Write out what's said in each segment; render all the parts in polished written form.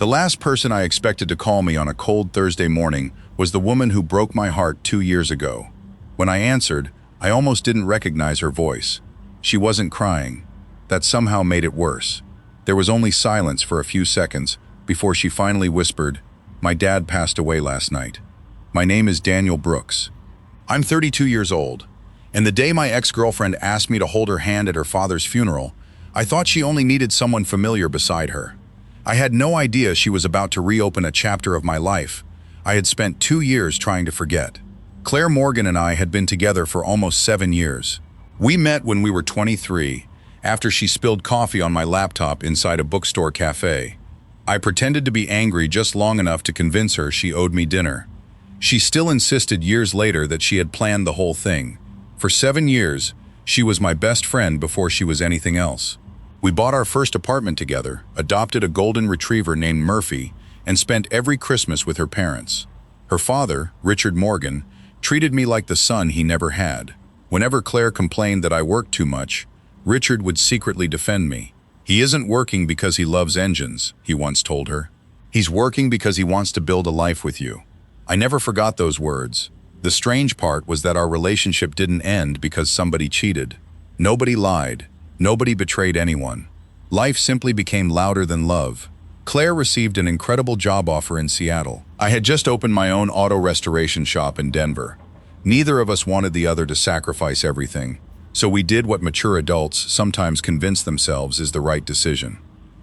The last person I expected to call me on a cold Thursday morning was the woman who broke my heart 2 years ago. When I answered, I almost didn't recognize her voice. She wasn't crying. That somehow made it worse. There was only silence for a few seconds before she finally whispered, "My dad passed away last night. My name is Daniel Brooks. I'm 32 years old, and the day my ex-girlfriend asked me to hold her hand at her father's funeral, I thought she only needed someone familiar beside her. I had no idea she was about to reopen a chapter of my life I had spent 2 years trying to forget. Claire Morgan and I had been together for almost 7 years. We met when we were 23, after she spilled coffee on my laptop inside a bookstore cafe. I pretended to be angry just long enough to convince her she owed me dinner. She still insisted years later that she had planned the whole thing. For 7 years, she was my best friend before she was anything else. We bought our first apartment together, adopted a golden retriever named Murphy, and spent every Christmas with her parents. Her father, Richard Morgan, treated me like the son he never had. Whenever Claire complained that I worked too much, Richard would secretly defend me. "He isn't working because he loves engines," he once told her. "He's working because he wants to build a life with you." I never forgot those words. The strange part was that our relationship didn't end because somebody cheated. Nobody lied. Nobody betrayed anyone. Life simply became louder than love. Claire received an incredible job offer in Seattle. I had just opened my own auto restoration shop in Denver. Neither of us wanted the other to sacrifice everything, so we did what mature adults sometimes convince themselves is the right decision.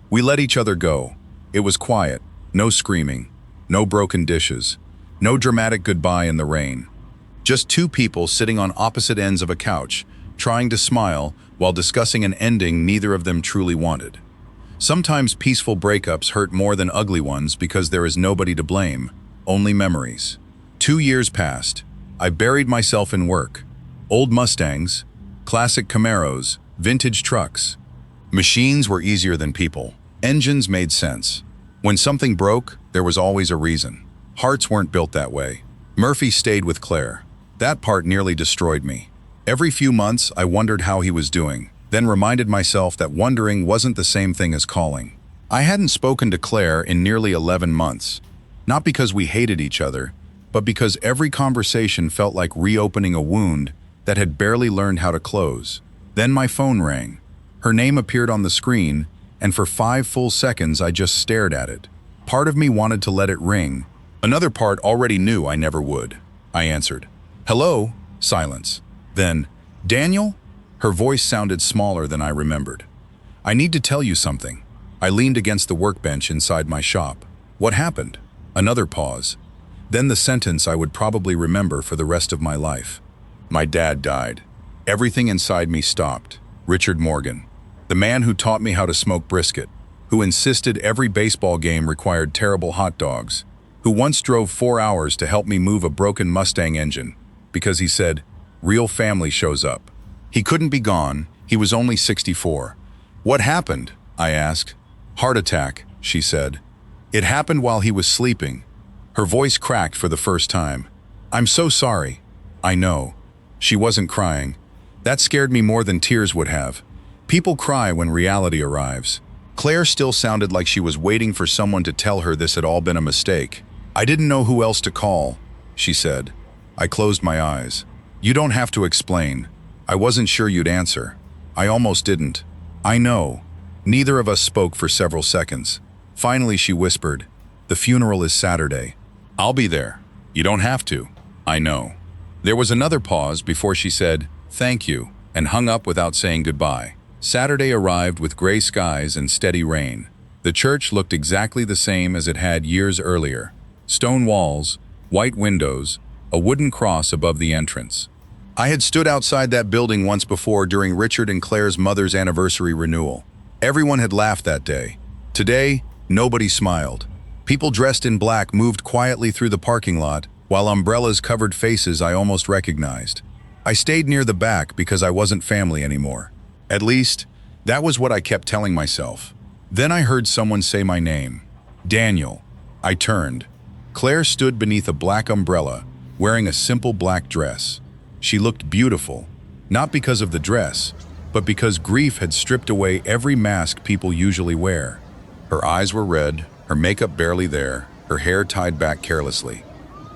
We let each other go. It was quiet, no screaming, no broken dishes, no dramatic goodbye in the rain. Just two people sitting on opposite ends of a couch, trying to smile while discussing an ending neither of them truly wanted. Sometimes peaceful breakups hurt more than ugly ones because there is nobody to blame, only memories. 2 years passed. I buried myself in work. Old Mustangs, classic Camaros, vintage trucks. Machines were easier than people. Engines made sense. When something broke, there was always a reason. Hearts weren't built that way. Murphy stayed with Claire. That part nearly destroyed me. Every few months, I wondered how he was doing, then reminded myself that wondering wasn't the same thing as calling. I hadn't spoken to Claire in nearly 11 months, not because we hated each other, but because every conversation felt like reopening a wound that had barely learned how to close. Then my phone rang. Her name appeared on the screen, and for 5 full seconds I just stared at it. Part of me wanted to let it ring. Another part already knew I never would. I answered. "Hello?" Silence. Then, "Daniel?" Her voice sounded smaller than I remembered. "I need to tell you something." I leaned against the workbench inside my shop. "What happened?" Another pause. Then the sentence I would probably remember for the rest of my life. "My dad died." Everything inside me stopped. Richard Morgan, the man who taught me how to smoke brisket, who insisted every baseball game required terrible hot dogs, who once drove 4 hours to help me move a broken Mustang engine, because he said, "Real family shows up." He couldn't be gone. He was only 64. "What happened?" I asked. "Heart attack," she said. "It happened while he was sleeping." Her voice cracked for the first time. "I'm so sorry." "I know." She wasn't crying. That scared me more than tears would have. People cry when reality arrives. Claire still sounded like she was waiting for someone to tell her this had all been a mistake. "I didn't know who else to call," she said. I closed my eyes. "You don't have to explain. I wasn't sure you'd answer." I almost didn't. "I know." Neither of us spoke for several seconds. Finally, she whispered, "The funeral is Saturday." "I'll be there." "You don't have to." "I know." There was another pause before she said, "Thank you," and hung up without saying goodbye. Saturday arrived with gray skies and steady rain. The church looked exactly the same as it had years earlier. Stone walls, white windows, a wooden cross above the entrance. I had stood outside that building once before during Richard and Claire's mother's anniversary renewal. Everyone had laughed that day. Today, nobody smiled. People dressed in black moved quietly through the parking lot, while umbrellas covered faces I almost recognized. I stayed near the back because I wasn't family anymore. At least, that was what I kept telling myself. Then I heard someone say my name. "Daniel." I turned. Claire stood beneath a black umbrella, wearing a simple black dress. She looked beautiful, not because of the dress, but because grief had stripped away every mask people usually wear. Her eyes were red, her makeup barely there, her hair tied back carelessly.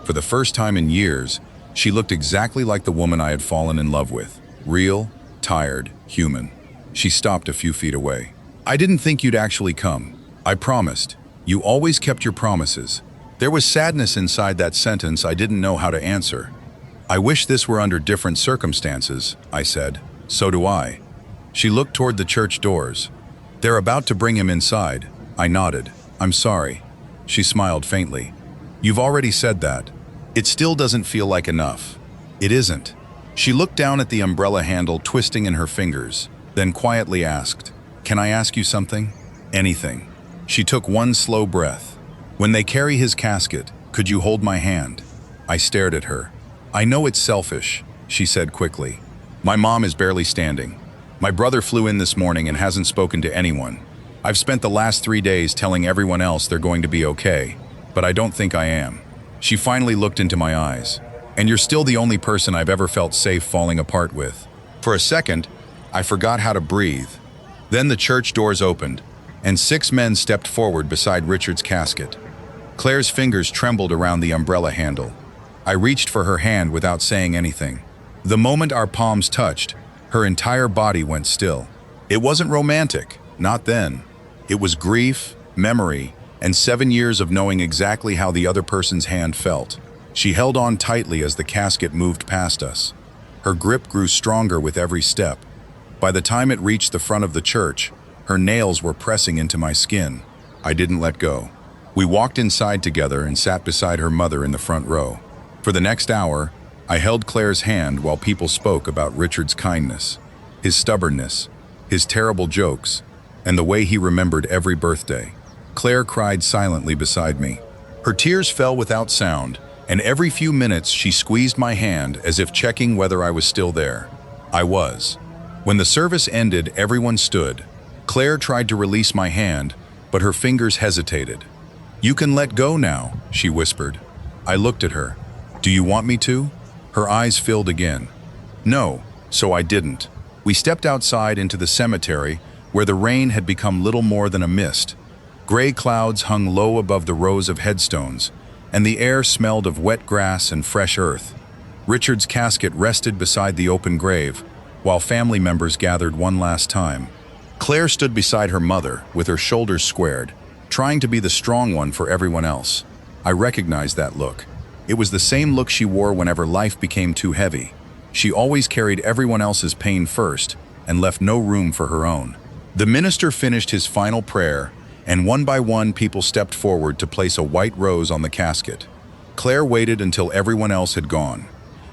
For the first time in years, she looked exactly like the woman I had fallen in love with. Real, tired, human. She stopped a few feet away. "I didn't think you'd actually come. I promised. You always kept your promises." There was sadness inside that sentence I didn't know how to answer. "I wish this were under different circumstances," I said. "So do I." She looked toward the church doors. "They're about to bring him inside." I nodded. "I'm sorry." She smiled faintly. "You've already said that. It still doesn't feel like enough." "It isn't." She looked down at the umbrella handle twisting in her fingers, then quietly asked, "Can I ask you something?" "Anything." She took one slow breath. "When they carry his casket, could you hold my hand?" I stared at her. "I know it's selfish," she said quickly. "My mom is barely standing. My brother flew in this morning and hasn't spoken to anyone. I've spent the last 3 days telling everyone else they're going to be okay, but I don't think I am." She finally looked into my eyes. "And you're still the only person I've ever felt safe falling apart with." For a second, I forgot how to breathe. Then the church doors opened, and 6 men stepped forward beside Richard's casket. Claire's fingers trembled around the umbrella handle. I reached for her hand without saying anything. The moment our palms touched, her entire body went still. It wasn't romantic, not then. It was grief, memory, and 7 years of knowing exactly how the other person's hand felt. She held on tightly as the casket moved past us. Her grip grew stronger with every step. By the time it reached the front of the church, her nails were pressing into my skin. I didn't let go. We walked inside together and sat beside her mother in the front row. For the next hour, I held Claire's hand while people spoke about Richard's kindness, his stubbornness, his terrible jokes, and the way he remembered every birthday. Claire cried silently beside me. Her tears fell without sound, and every few minutes she squeezed my hand as if checking whether I was still there. I was. When the service ended, everyone stood. Claire tried to release my hand, but her fingers hesitated. "You can let go now," she whispered. I looked at her. "Do you want me to?" Her eyes filled again. "No," so I didn't. We stepped outside into the cemetery, where the rain had become little more than a mist. Gray clouds hung low above the rows of headstones, and the air smelled of wet grass and fresh earth. Richard's casket rested beside the open grave, while family members gathered one last time. Claire stood beside her mother, with her shoulders squared, trying to be the strong one for everyone else. I recognized that look. It was the same look she wore whenever life became too heavy. She always carried everyone else's pain first and left no room for her own. The minister finished his final prayer, and one by one people stepped forward to place a white rose on the casket. Claire waited until everyone else had gone.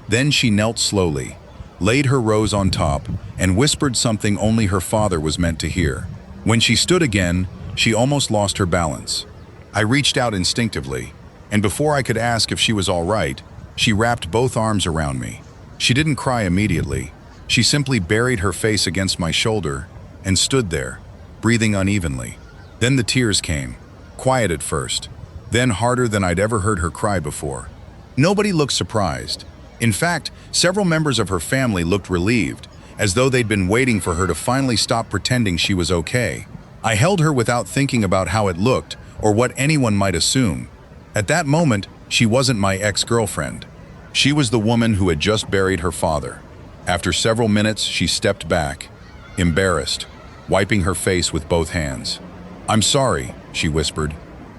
Then she knelt slowly, laid her rose on top, and whispered something only her father was meant to hear. When she stood again, she almost lost her balance. I reached out instinctively, and before I could ask if she was all right, she wrapped both arms around me. She didn't cry immediately. She simply buried her face against my shoulder and stood there, breathing unevenly. Then the tears came, quiet at first, then harder than I'd ever heard her cry before. Nobody looked surprised. In fact, several members of her family looked relieved, as though they'd been waiting for her to finally stop pretending she was okay. I held her without thinking about how it looked or what anyone might assume. At that moment, she wasn't my ex-girlfriend. She was the woman who had just buried her father. After several minutes, she stepped back, embarrassed, wiping her face with both hands. "I'm sorry," she whispered.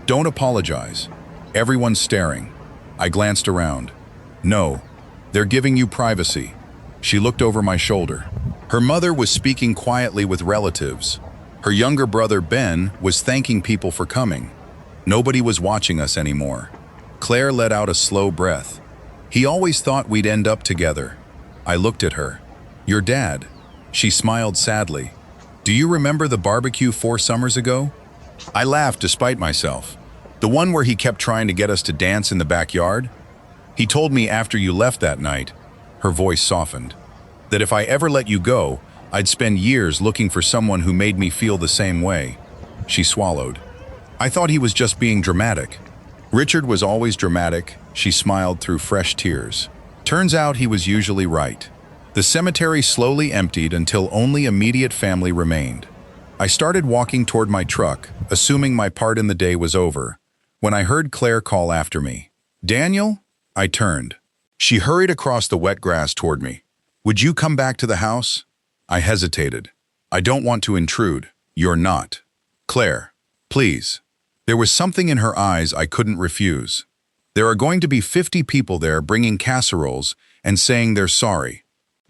"Don't apologize." Everyone's staring. I glanced around. "No, they're giving you privacy." She looked over my shoulder. Her mother was speaking quietly with relatives. Her younger brother, Ben, was thanking people for coming. Nobody was watching us anymore. Claire let out a slow breath. "He always thought we'd end up together." I looked at her. "Your dad?" She smiled sadly. "Do you remember the barbecue 4 summers ago?" I laughed despite myself. "The one where he kept trying to get us to dance in the backyard? He told me after you left that night," her voice softened, "that if I ever let you go, I'd spend years looking for someone who made me feel the same way." She swallowed. "I thought he was just being dramatic." "Richard was always dramatic," she smiled through fresh tears. "Turns out he was usually right." The cemetery slowly emptied until only immediate family remained. I started walking toward my truck, assuming my part in the day was over, when I heard Claire call after me. "Daniel?" I turned. She hurried across the wet grass toward me. "Would you come back to the house?" I hesitated. "I don't want to intrude." "You're not." "Claire, please." There was something in her eyes I couldn't refuse. "There are going to be 50 people there bringing casseroles and saying they're sorry.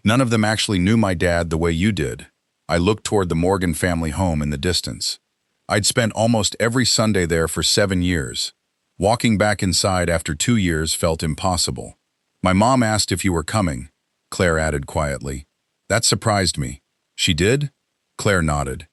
None of them actually knew my dad the way you did." I looked toward the Morgan family home in the distance. I'd spent almost every Sunday there for 7 years. Walking back inside after 2 years felt impossible. "My mom asked if you were coming," Claire added quietly. "That surprised me." "She did?" Claire nodded.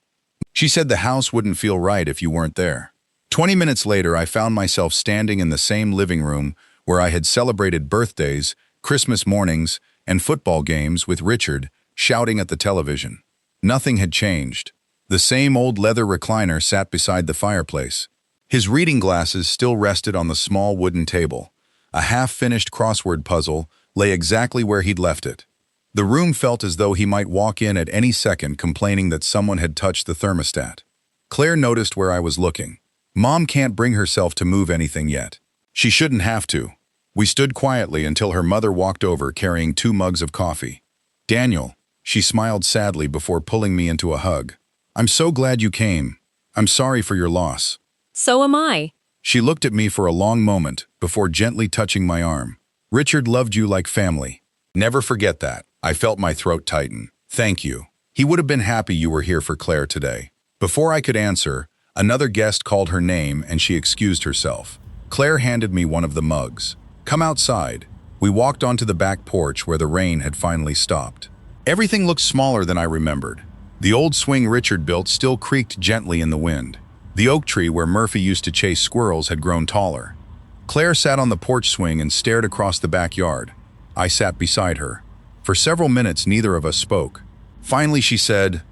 "She said the house wouldn't feel right if you weren't there." 20 minutes later, I found myself standing in the same living room where I had celebrated birthdays, Christmas mornings, and football games with Richard, shouting at the television. Nothing had changed. The same old leather recliner sat beside the fireplace. His reading glasses still rested on the small wooden table. A half-finished crossword puzzle lay exactly where he'd left it. The room felt as though he might walk in at any second complaining that someone had touched the thermostat. Claire noticed where I was looking. Mom can't bring herself to move anything yet. She shouldn't have to. We stood quietly until her mother walked over carrying 2 mugs of coffee. "Daniel," she smiled sadly before pulling me into a hug. "I'm so glad you came. I'm sorry for your loss." So am I. She looked at me for a long moment before gently touching my arm. "Richard loved you like family. Never forget that." I felt my throat tighten. "Thank you. He would have been happy you were here for Claire today." Before I could answer, another guest called her name and she excused herself. Claire handed me one of the mugs. "Come outside." We walked onto the back porch where the rain had finally stopped. Everything looked smaller than I remembered. The old swing Richard built still creaked gently in the wind. The oak tree where Murphy used to chase squirrels had grown taller. Claire sat on the porch swing and stared across the backyard. I sat beside her. For several minutes, neither of us spoke. Finally, she said,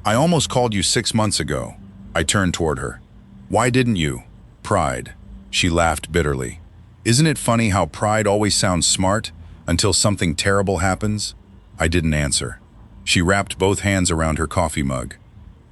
"I almost called you 6 months ago." I turned toward her. "Why didn't you?" "Pride." She laughed bitterly. "Isn't it funny how pride always sounds smart until something terrible happens?" I didn't answer. She wrapped both hands around her coffee mug.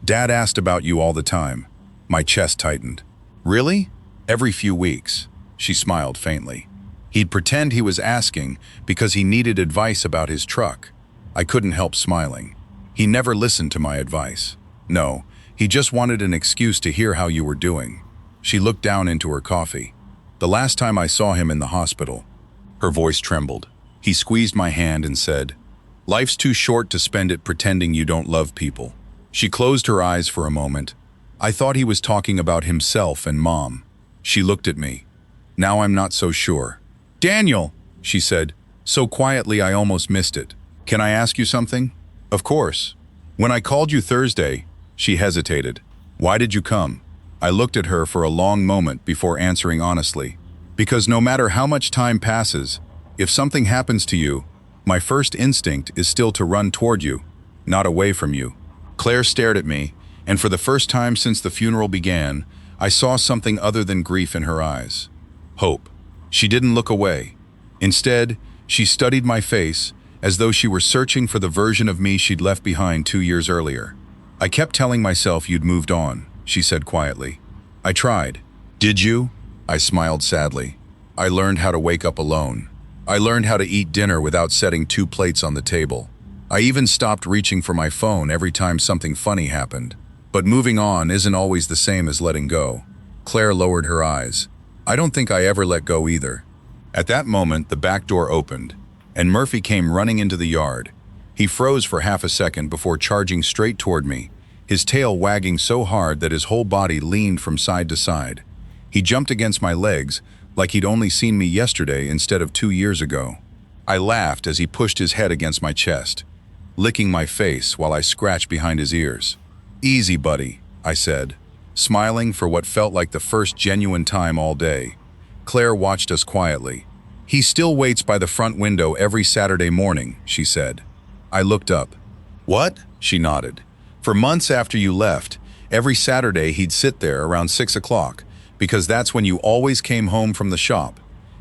"Dad asked about you all the time." My chest tightened. "Really?" "Every few weeks." She smiled faintly. He'd pretend he was asking because he needed advice about his truck. I couldn't help smiling. He never listened to my advice. "No, he just wanted an excuse to hear how you were doing." She looked down into her coffee. "The last time I saw him in the hospital." Her voice trembled. He squeezed my hand and said, "Life's too short to spend it pretending you don't love people." She closed her eyes for a moment. I thought he was talking about himself and Mom. She looked at me. Now I'm not so sure. "Daniel," she said, so quietly I almost missed it. "Can I ask you something?" "Of course." "When I called you Thursday," she hesitated. "Why did you come?" I looked at her for a long moment before answering honestly. "Because no matter how much time passes, if something happens to you, my first instinct is still to run toward you, not away from you." Claire stared at me, and for the first time since the funeral began, I saw something other than grief in her eyes. Hope. She didn't look away. Instead, she studied my face, as though she were searching for the version of me she'd left behind 2 years earlier. "I kept telling myself you'd moved on," she said quietly. "I tried." "Did you?" I smiled sadly. "I learned how to wake up alone. I learned how to eat dinner without setting 2 plates on the table. I even stopped reaching for my phone every time something funny happened. But moving on isn't always the same as letting go." Claire lowered her eyes. "I don't think I ever let go either." At that moment, the back door opened, and Murphy came running into the yard. He froze for half a second before charging straight toward me, his tail wagging so hard that his whole body leaned from side to side. He jumped against my legs, like he'd only seen me yesterday instead of 2 years ago. I laughed as he pushed his head against my chest, licking my face while I scratched behind his ears. "Easy, buddy," I said, smiling for what felt like the first genuine time all day. Claire watched us quietly. "He still waits by the front window every Saturday morning," she said. I looked up. "What?" she nodded. "For months after you left, every Saturday he'd sit there around 6 o'clock, because that's when you always came home from the shop.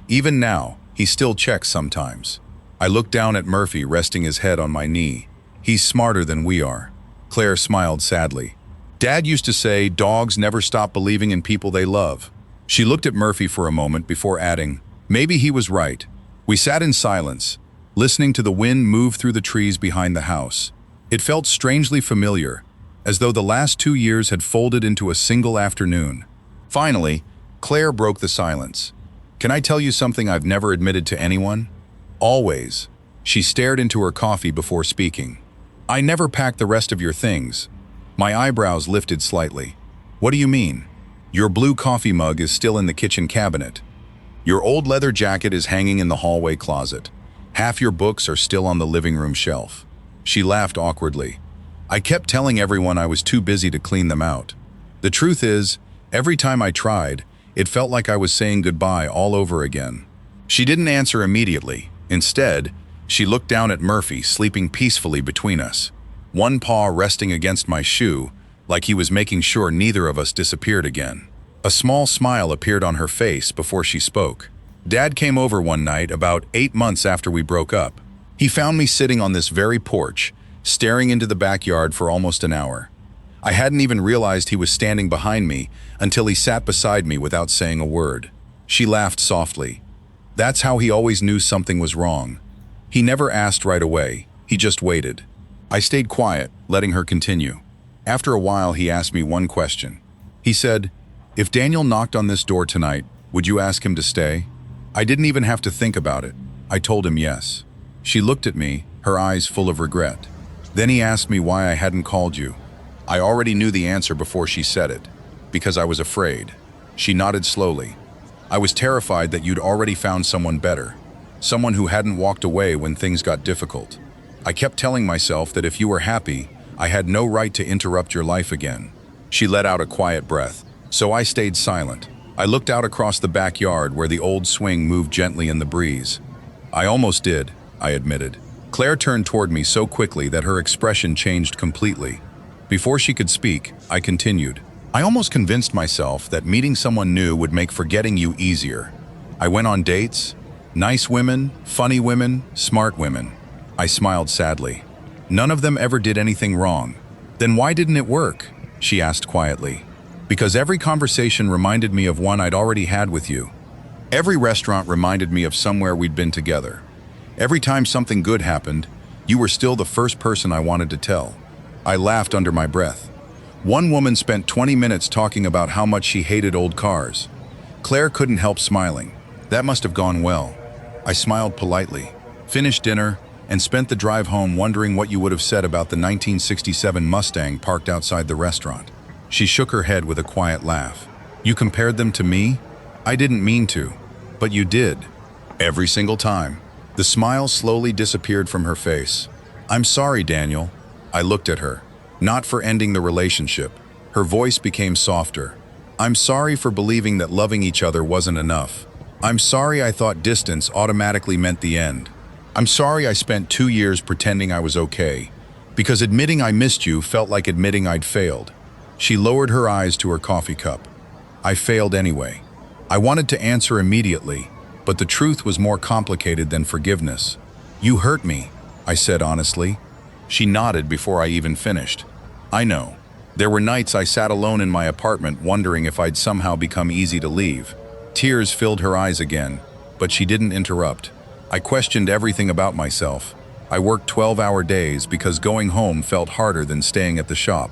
Even now, he still checks sometimes." I looked down at Murphy resting his head on my knee. "He's smarter than we are." Claire smiled sadly. Dad used to say dogs never stop believing in people they love. She looked at Murphy for a moment before adding, maybe he was right. We sat in silence, listening to the wind move through the trees behind the house. It felt strangely familiar, as though the last 2 years had folded into a single afternoon. Finally, Claire broke the silence. Can I tell you something I've never admitted to anyone? Always. She stared into her coffee before speaking. I never packed the rest of your things. My eyebrows lifted slightly. What do you mean? Your blue coffee mug is still in the kitchen cabinet. Your old leather jacket is hanging in the hallway closet. Half your books are still on the living room shelf. She laughed awkwardly. I kept telling everyone I was too busy to clean them out. The truth is, every time I tried, it felt like I was saying goodbye all over again. She didn't answer immediately. Instead, she looked down at Murphy, sleeping peacefully between us, one paw resting against my shoe, like he was making sure neither of us disappeared again. A small smile appeared on her face before she spoke. Dad came over one night about 8 months after we broke up. He found me sitting on this very porch, staring into the backyard for almost an hour. I hadn't even realized he was standing behind me until he sat beside me without saying a word. She laughed softly. That's how he always knew something was wrong. He never asked right away, he just waited. I stayed quiet, letting her continue. After a while, he asked me one question. He said, if Daniel knocked on this door tonight, would you ask him to stay? I didn't even have to think about it. I told him yes. She looked at me, her eyes full of regret. Then he asked me why I hadn't called you. I already knew the answer before she said it. Because I was afraid. She nodded slowly. I was terrified that you'd already found someone better. Someone who hadn't walked away when things got difficult. I kept telling myself that if you were happy, I had no right to interrupt your life again. She let out a quiet breath, so I stayed silent. I looked out across the backyard where the old swing moved gently in the breeze. I almost did, I admitted. Claire turned toward me so quickly that her expression changed completely. Before she could speak, I continued. I almost convinced myself that meeting someone new would make forgetting you easier. I went on dates. Nice women, funny women, smart women. I smiled sadly. None of them ever did anything wrong. Then why didn't it work? She asked quietly. Because every conversation reminded me of one I'd already had with you. Every restaurant reminded me of somewhere we'd been together. Every time something good happened, you were still the first person I wanted to tell. I laughed under my breath. One woman spent 20 minutes talking about how much she hated old cars. Claire couldn't help smiling. That must have gone well. I smiled politely, finished dinner, and spent the drive home wondering what you would have said about the 1967 Mustang parked outside the restaurant. She shook her head with a quiet laugh. You compared them to me? I didn't mean to, but you did. Every single time. The smile slowly disappeared from her face. I'm sorry, Daniel. I looked at her. Not for ending the relationship. Her voice became softer. I'm sorry for believing that loving each other wasn't enough. I'm sorry I thought distance automatically meant the end. I'm sorry I spent 2 years pretending I was okay, because admitting I missed you felt like admitting I'd failed. She lowered her eyes to her coffee cup. I failed anyway. I wanted to answer immediately, but the truth was more complicated than forgiveness. You hurt me, I said honestly. She nodded before I even finished. I know. There were nights I sat alone in my apartment wondering if I'd somehow become easy to leave. Tears filled her eyes again, but she didn't interrupt. I questioned everything about myself. I worked 12-hour days because going home felt harder than staying at the shop.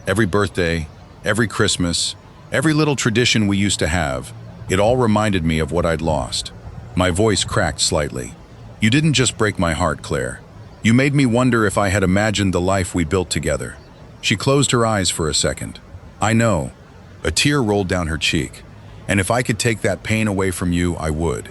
Every birthday, every Christmas, every little tradition we used to have, it all reminded me of what I'd lost. My voice cracked slightly. You didn't just break my heart, Claire. You made me wonder if I had imagined the life we built together. She closed her eyes for a second. I know. A tear rolled down her cheek. And if I could take that pain away from you, I would.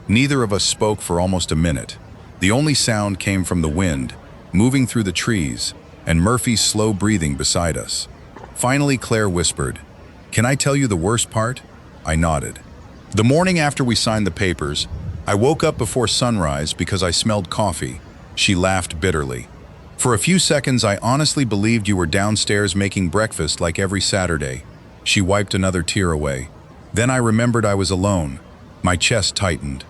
Neither of us spoke for almost a minute. The only sound came from the wind, moving through the trees, and Murphy's slow breathing beside us. Finally, Claire whispered, Can I tell you the worst part? I nodded. The morning after we signed the papers, I woke up before sunrise because I smelled coffee. She laughed bitterly. For a few seconds, I honestly believed you were downstairs making breakfast like every Saturday. She wiped another tear away. Then I remembered I was alone. My chest tightened.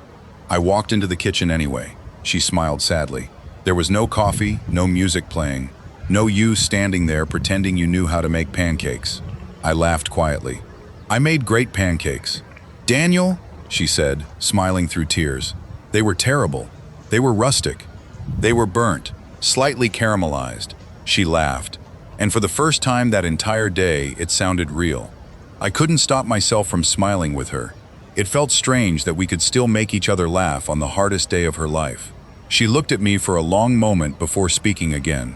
I walked into the kitchen anyway. She smiled sadly. There was no coffee, no music playing. No you standing there pretending you knew how to make pancakes. I laughed quietly. I made great pancakes. Daniel, she said, smiling through tears. They were terrible. They were rustic. They were burnt, slightly caramelized. She laughed. And for the first time that entire day, it sounded real. I couldn't stop myself from smiling with her. It felt strange that we could still make each other laugh on the hardest day of her life. She looked at me for a long moment before speaking again.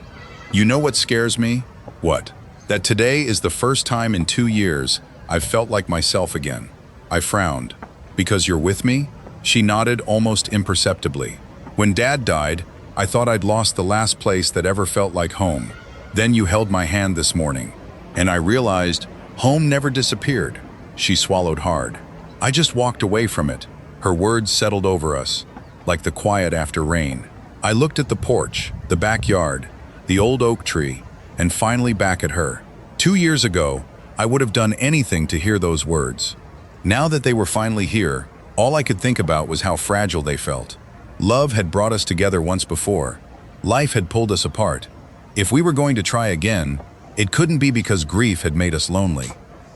You know what scares me? What? That today is the first time in 2 years I've felt like myself again. I frowned. Because you're with me? She nodded almost imperceptibly. When Dad died, I thought I'd lost the last place that ever felt like home. Then you held my hand this morning, and I realized home never disappeared. She swallowed hard. I just walked away from it. Her words settled over us, like the quiet after rain. I looked at the porch, the backyard, the old oak tree, and finally back at her. 2 years ago, I would have done anything to hear those words. Now that they were finally here, all I could think about was how fragile they felt. Love had brought us together once before. Life had pulled us apart. If we were going to try again, it couldn't be because grief had made us lonely.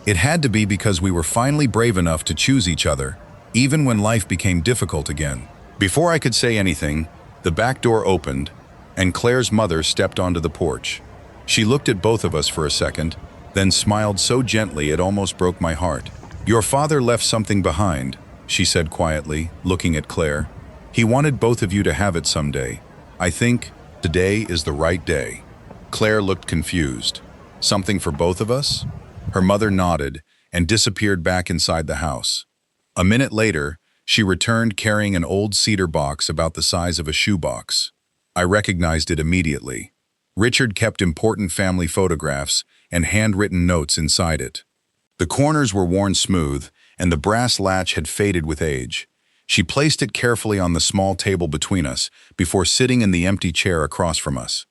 It had to be because we were finally brave enough to choose each other, even when life became difficult again. Before I could say anything, the back door opened, and Claire's mother stepped onto the porch. She looked at both of us for a second, then smiled so gently it almost broke my heart. Your father left something behind, she said quietly, looking at Claire. He wanted both of you to have it someday. I think today is the right day. Claire looked confused. Something for both of us? Her mother nodded and disappeared back inside the house. A minute later, she returned carrying an old cedar box about the size of a shoebox. I recognized it immediately. Richard kept important family photographs and handwritten notes inside it. The corners were worn smooth, and the brass latch had faded with age. She placed it carefully on the small table between us before sitting in the empty chair across from us.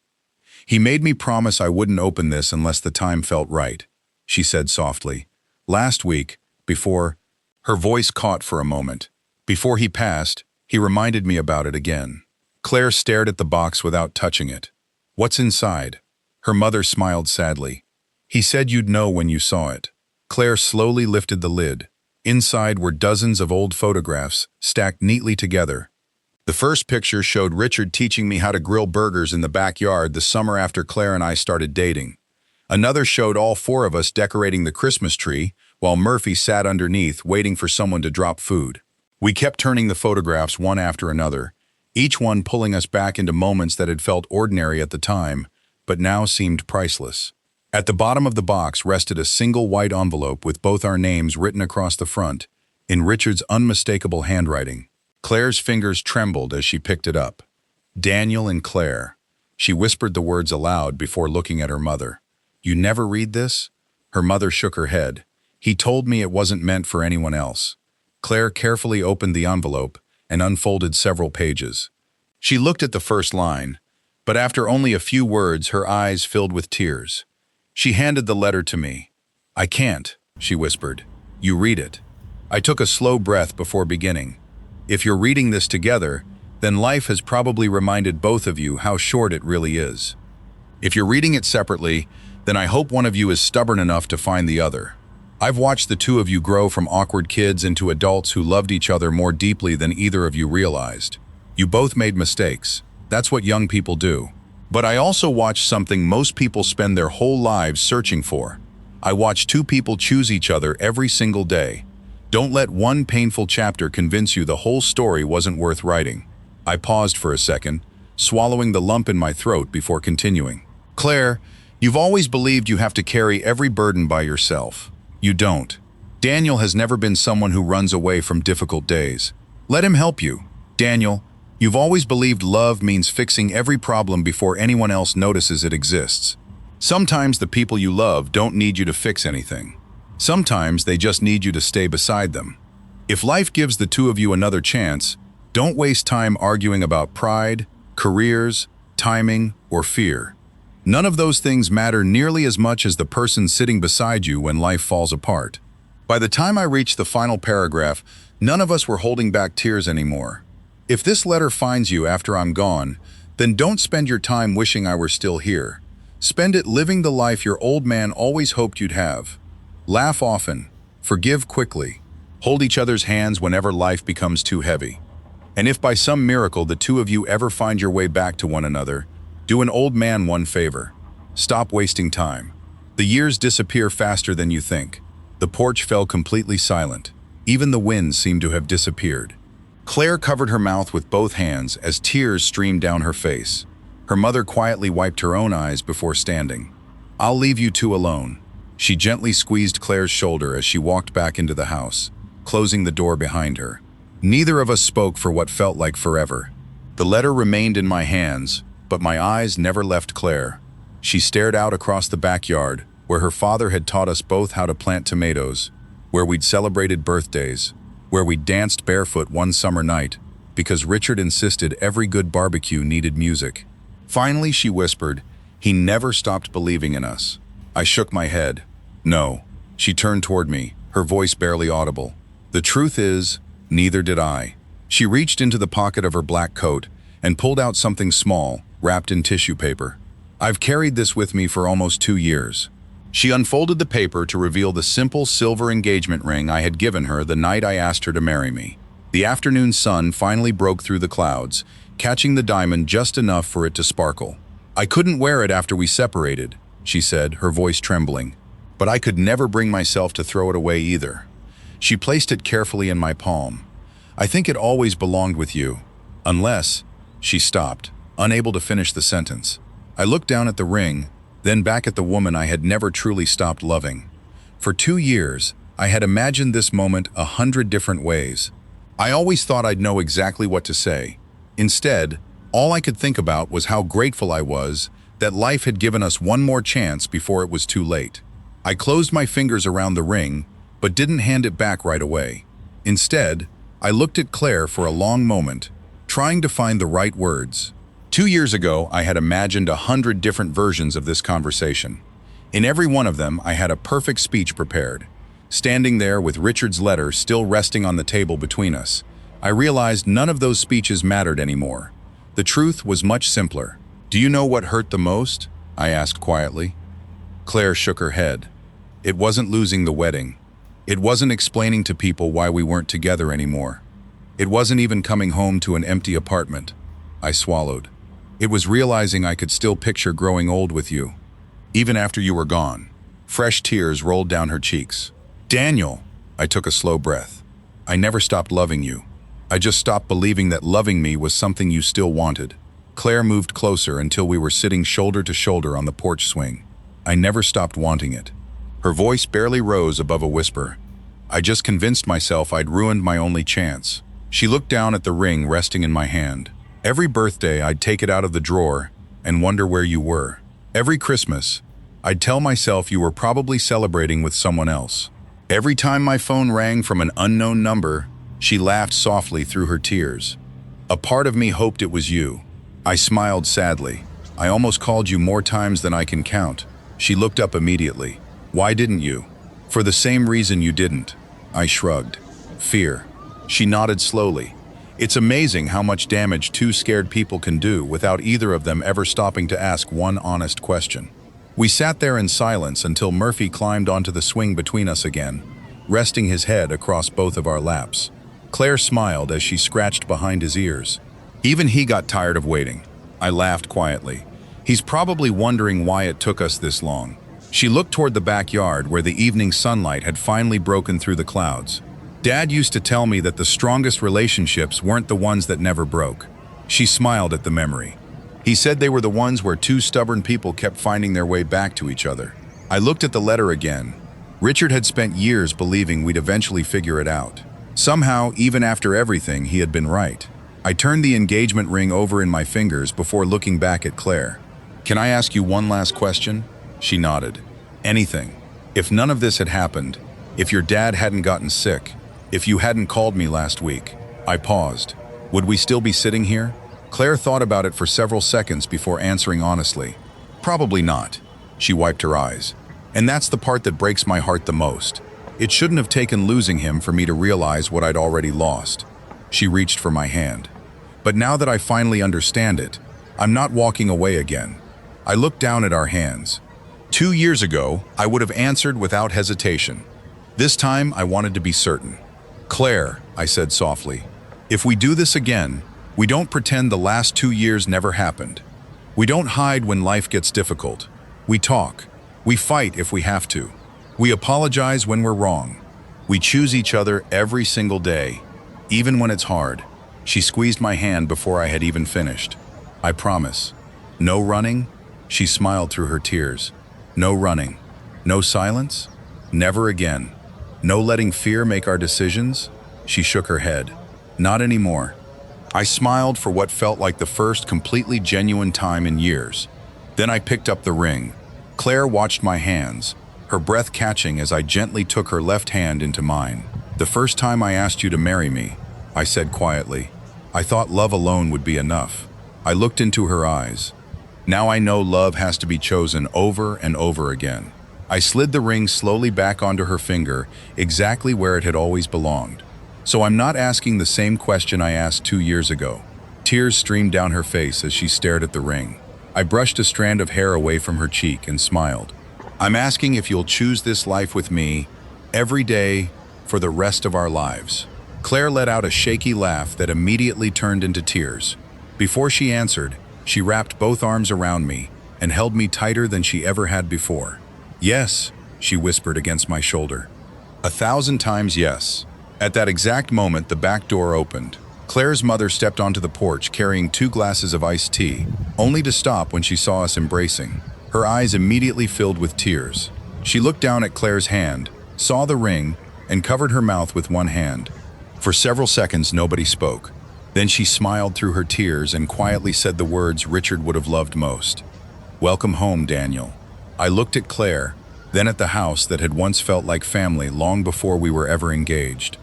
He made me promise I wouldn't open this unless the time felt right, she said softly. Last week, before... Her voice caught for a moment. Before he passed, he reminded me about it again. Claire stared at the box without touching it. What's inside? Her mother smiled sadly. He said you'd know when you saw it. Claire slowly lifted the lid. Inside were dozens of old photographs, stacked neatly together. The first picture showed Richard teaching me how to grill burgers in the backyard the summer after Claire and I started dating. Another showed all 4 of us decorating the Christmas tree, while Murphy sat underneath waiting for someone to drop food. We kept turning the photographs one after another, each one pulling us back into moments that had felt ordinary at the time, but now seemed priceless. At the bottom of the box rested a single white envelope with both our names written across the front, in Richard's unmistakable handwriting. Claire's fingers trembled as she picked it up. Daniel and Clare. She whispered the words aloud before looking at her mother. You never read this? Her mother shook her head. He told me it wasn't meant for anyone else. Claire carefully opened the envelope and unfolded several pages. She looked at the first line, but after only a few words, her eyes filled with tears. She handed the letter to me. I can't, she whispered. You read it. I took a slow breath before beginning. If you're reading this together, then life has probably reminded both of you how short it really is. If you're reading it separately, then I hope one of you is stubborn enough to find the other. I've watched the 2 of you grow from awkward kids into adults who loved each other more deeply than either of you realized. You both made mistakes. That's what young people do. But I also watched something most people spend their whole lives searching for. I watched 2 people choose each other every single day. Don't let one painful chapter convince you the whole story wasn't worth writing. I paused for a second, swallowing the lump in my throat before continuing. Claire, you've always believed you have to carry every burden by yourself. You don't. Daniel has never been someone who runs away from difficult days. Let him help you. Daniel, you've always believed love means fixing every problem before anyone else notices it exists. Sometimes the people you love don't need you to fix anything. Sometimes they just need you to stay beside them. If life gives the 2 of you another chance, don't waste time arguing about pride, careers, timing, or fear. None of those things matter nearly as much as the person sitting beside you when life falls apart. By the time I reached the final paragraph, none of us were holding back tears anymore. If this letter finds you after I'm gone, then don't spend your time wishing I were still here. Spend it living the life your old man always hoped you'd have. Laugh often, forgive quickly, hold each other's hands whenever life becomes too heavy. And if by some miracle the two of you ever find your way back to one another, do an old man one favor. Stop wasting time. The years disappear faster than you think. The porch fell completely silent. Even the wind seemed to have disappeared. Claire covered her mouth with both hands as tears streamed down her face. Her mother quietly wiped her own eyes before standing. "I'll leave you two alone." She gently squeezed Claire's shoulder as she walked back into the house, closing the door behind her. Neither of us spoke for what felt like forever. The letter remained in my hands, but my eyes never left Claire. She stared out across the backyard, where her father had taught us both how to plant tomatoes, where we'd celebrated birthdays, where we danced barefoot one summer night, because Richard insisted every good barbecue needed music. Finally, she whispered, "He never stopped believing in us." I shook my head. "No." She turned toward me, her voice barely audible. "The truth is, neither did I." She reached into the pocket of her black coat and pulled out something small, wrapped in tissue paper. "I've carried this with me for almost 2 years." She unfolded the paper to reveal the simple silver engagement ring I had given her the night I asked her to marry me. The afternoon sun finally broke through the clouds, catching the diamond just enough for it to sparkle. "I couldn't wear it after we separated," she said, her voice trembling. "But I could never bring myself to throw it away either." She placed it carefully in my palm. "I think it always belonged with you. Unless—" She stopped, unable to finish the sentence. I looked down at the ring, then back at the woman I had never truly stopped loving. For 2 years, I had imagined this moment 100 different ways. I always thought I'd know exactly what to say. Instead, all I could think about was how grateful I was that life had given us one more chance before it was too late. I closed my fingers around the ring, but didn't hand it back right away. Instead, I looked at Claire for a long moment, trying to find the right words. 2 years ago, I had imagined 100 different versions of this conversation. In every one of them, I had a perfect speech prepared. Standing there with Richard's letter still resting on the table between us, I realized none of those speeches mattered anymore. The truth was much simpler. "Do you know what hurt the most?" I asked quietly. Claire shook her head. "It wasn't losing the wedding. It wasn't explaining to people why we weren't together anymore. It wasn't even coming home to an empty apartment." I swallowed. "It was realizing I could still picture growing old with you, even after you were gone." Fresh tears rolled down her cheeks. "Daniel," I took a slow breath. "I never stopped loving you. I just stopped believing that loving me was something you still wanted." Claire moved closer until we were sitting shoulder to shoulder on the porch swing. "I never stopped wanting it." Her voice barely rose above a whisper. "I just convinced myself I'd ruined my only chance." She looked down at the ring resting in my hand. "Every birthday, I'd take it out of the drawer and wonder where you were. Every Christmas, I'd tell myself you were probably celebrating with someone else. Every time my phone rang from an unknown number," she laughed softly through her tears, "a part of me hoped it was you." I smiled sadly. "I almost called you more times than I can count." She looked up immediately. "Why didn't you?" "For the same reason you didn't." I shrugged. "Fear." She nodded slowly. "It's amazing how much damage 2 scared people can do without either of them ever stopping to ask one honest question." We sat there in silence until Murphy climbed onto the swing between us again, resting his head across both of our laps. Claire smiled as she scratched behind his ears. Even he got tired of waiting. I laughed quietly. "He's probably wondering why it took us this long." She looked toward the backyard where the evening sunlight had finally broken through the clouds. "Dad used to tell me that the strongest relationships weren't the ones that never broke." She smiled at the memory. "He said they were the ones where 2 stubborn people kept finding their way back to each other." I looked at the letter again. Richard had spent years believing we'd eventually figure it out. Somehow, even after everything, he had been right. I turned the engagement ring over in my fingers before looking back at Claire. "Can I ask you one last question?" She nodded. "Anything. If none of this had happened, if your dad hadn't gotten sick, if you hadn't called me last week." I paused. "Would we still be sitting here?" Claire thought about it for several seconds before answering honestly. "Probably not." She wiped her eyes. "And that's the part that breaks my heart the most. It shouldn't have taken losing him for me to realize what I'd already lost." She reached for my hand. "But now that I finally understand it, I'm not walking away again. I looked down at our hands. 2 years ago, I would have answered without hesitation. This time, I wanted to be certain. "Claire," I said softly, "if we do this again, we don't pretend the last 2 years never happened. We don't hide when life gets difficult. We talk. We fight if we have to. We apologize when we're wrong. We choose each other every single day, even when it's hard." She squeezed my hand before I had even finished. "I promise. No running?" She smiled through her tears. "No running. No silence? Never again. No letting fear make our decisions?" She shook her head. "Not anymore." I smiled for what felt like the first completely genuine time in years. Then I picked up the ring. Claire watched my hands, her breath catching as I gently took her left hand into mine. "The first time I asked you to marry me," I said quietly, "I thought love alone would be enough." I looked into her eyes. "Now I know love has to be chosen over and over again." I slid the ring slowly back onto her finger, exactly where it had always belonged. "So I'm not asking the same question I asked 2 years ago." Tears streamed down her face as she stared at the ring. I brushed a strand of hair away from her cheek and smiled. "I'm asking if you'll choose this life with me, every day, for the rest of our lives." Claire let out a shaky laugh that immediately turned into tears. Before she answered, she wrapped both arms around me and held me tighter than she ever had before. "Yes," she whispered against my shoulder. 1,000 times yes. At that exact moment, the back door opened. Claire's mother stepped onto the porch carrying 2 glasses of iced tea, only to stop when she saw us embracing. Her eyes immediately filled with tears. She looked down at Claire's hand, saw the ring, and covered her mouth with one hand. For several seconds, nobody spoke. Then she smiled through her tears and quietly said the words Richard would have loved most. "Welcome home, Daniel." I looked at Claire, then at the house that had once felt like family long before we were ever engaged.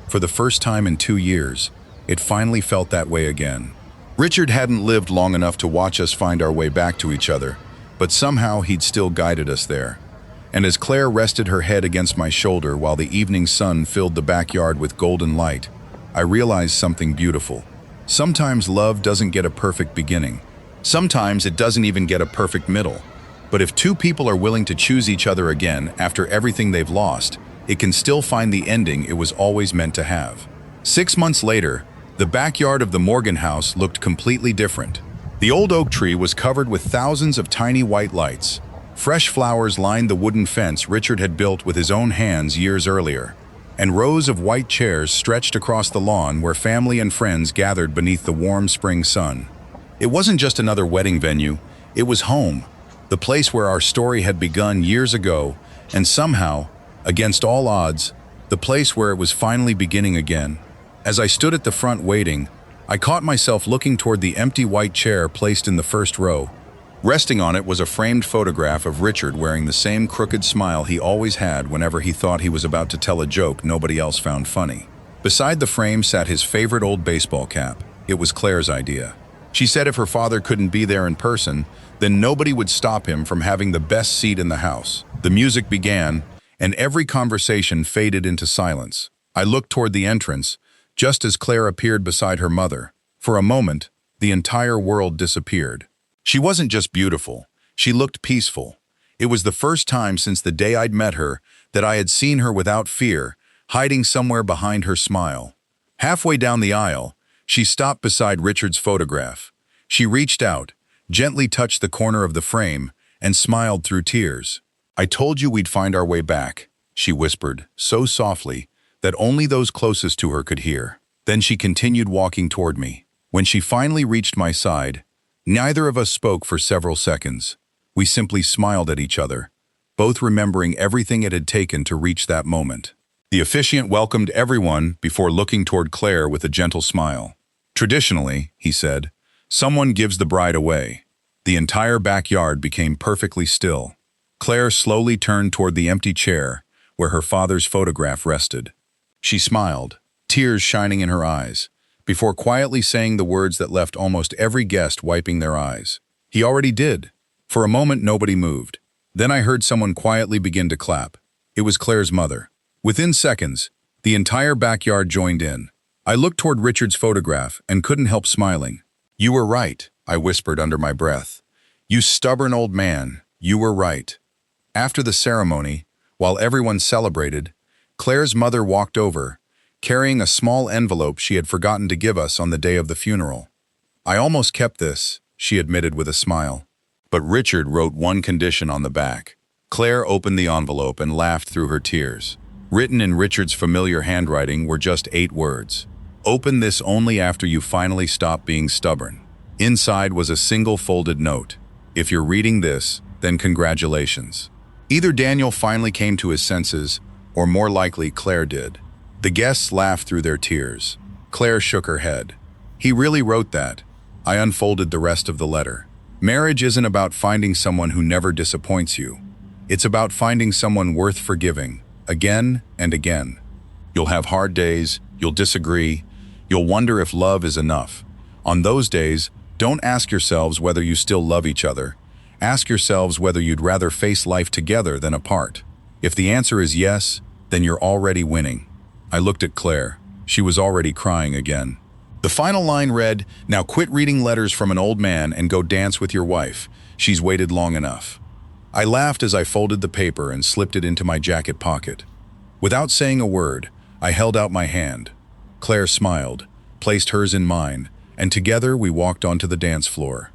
For the first time in 2 years, it finally felt that way again. Richard hadn't lived long enough to watch us find our way back to each other, but somehow he'd still guided us there. And as Claire rested her head against my shoulder while the evening sun filled the backyard with golden light, I realized something beautiful. Sometimes love doesn't get a perfect beginning. Sometimes it doesn't even get a perfect middle. But if 2 people are willing to choose each other again after everything they've lost, it can still find the ending it was always meant to have. 6 months later, the backyard of the Morgan house looked completely different. The old oak tree was covered with thousands of tiny white lights. Fresh flowers lined the wooden fence Richard had built with his own hands years earlier, and rows of white chairs stretched across the lawn where family and friends gathered beneath the warm spring sun. It wasn't just another wedding venue, it was home, the place where our story had begun years ago, and somehow, against all odds, the place where it was finally beginning again. As I stood at the front waiting, I caught myself looking toward the empty white chair placed in the first row. Resting on it was a framed photograph of Richard wearing the same crooked smile he always had whenever he thought he was about to tell a joke nobody else found funny. Beside the frame sat his favorite old baseball cap. It was Claire's idea. She said if her father couldn't be there in person, then nobody would stop him from having the best seat in the house. The music began, and every conversation faded into silence. I looked toward the entrance, just as Claire appeared beside her mother. For a moment, the entire world disappeared. She wasn't just beautiful, she looked peaceful. It was the first time since the day I'd met her that I had seen her without fear, hiding somewhere behind her smile. Halfway down the aisle, she stopped beside Richard's photograph. She reached out, gently touched the corner of the frame, and smiled through tears. "I told you we'd find our way back," she whispered, so softly that only those closest to her could hear. Then she continued walking toward me. When she finally reached my side, neither of us spoke for several seconds. We simply smiled at each other, both remembering everything it had taken to reach that moment. The officiant welcomed everyone before looking toward Claire with a gentle smile. "Traditionally," he said, "someone gives the bride away." The entire backyard became perfectly still. Claire slowly turned toward the empty chair where her father's photograph rested. She smiled, tears shining in her eyes, before quietly saying the words that left almost every guest wiping their eyes. "He already did." For a moment, nobody moved. Then I heard someone quietly begin to clap. It was Claire's mother. Within seconds, the entire backyard joined in. I looked toward Richard's photograph and couldn't help smiling. "You were right," I whispered under my breath. You stubborn old man, you were right. After the ceremony, while everyone celebrated, Claire's mother walked over, carrying a small envelope she had forgotten to give us on the day of the funeral. I almost kept this, she admitted with a smile. But Richard wrote one condition on the back. Claire opened the envelope and laughed through her tears. Written in Richard's familiar handwriting were just 8 words. Open this only after you finally stop being stubborn. Inside was a single folded note. If you're reading this, then congratulations. Either Daniel finally came to his senses, or more likely Claire did. The guests laughed through their tears. Claire shook her head. He really wrote that. I unfolded the rest of the letter. Marriage isn't about finding someone who never disappoints you. It's about finding someone worth forgiving, again and again. You'll have hard days, you'll disagree, you'll wonder if love is enough. On those days, don't ask yourselves whether you still love each other. Ask yourselves whether you'd rather face life together than apart. If the answer is yes, then you're already winning. I looked at Claire. She was already crying again. The final line read, "Now quit reading letters from an old man and go dance with your wife. She's waited long enough." I laughed as I folded the paper and slipped it into my jacket pocket. Without saying a word, I held out my hand. Claire smiled, placed hers in mine, and together we walked onto the dance floor.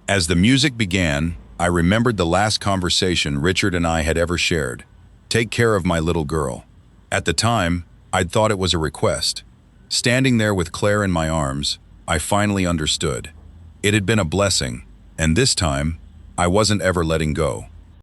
As the music began, I remembered the last conversation Richard and I had ever shared. Take care of my little girl. At the time, I'd thought it was a request. Standing there with Claire in my arms, I finally understood. It had been a blessing, and this time, I wasn't ever letting go.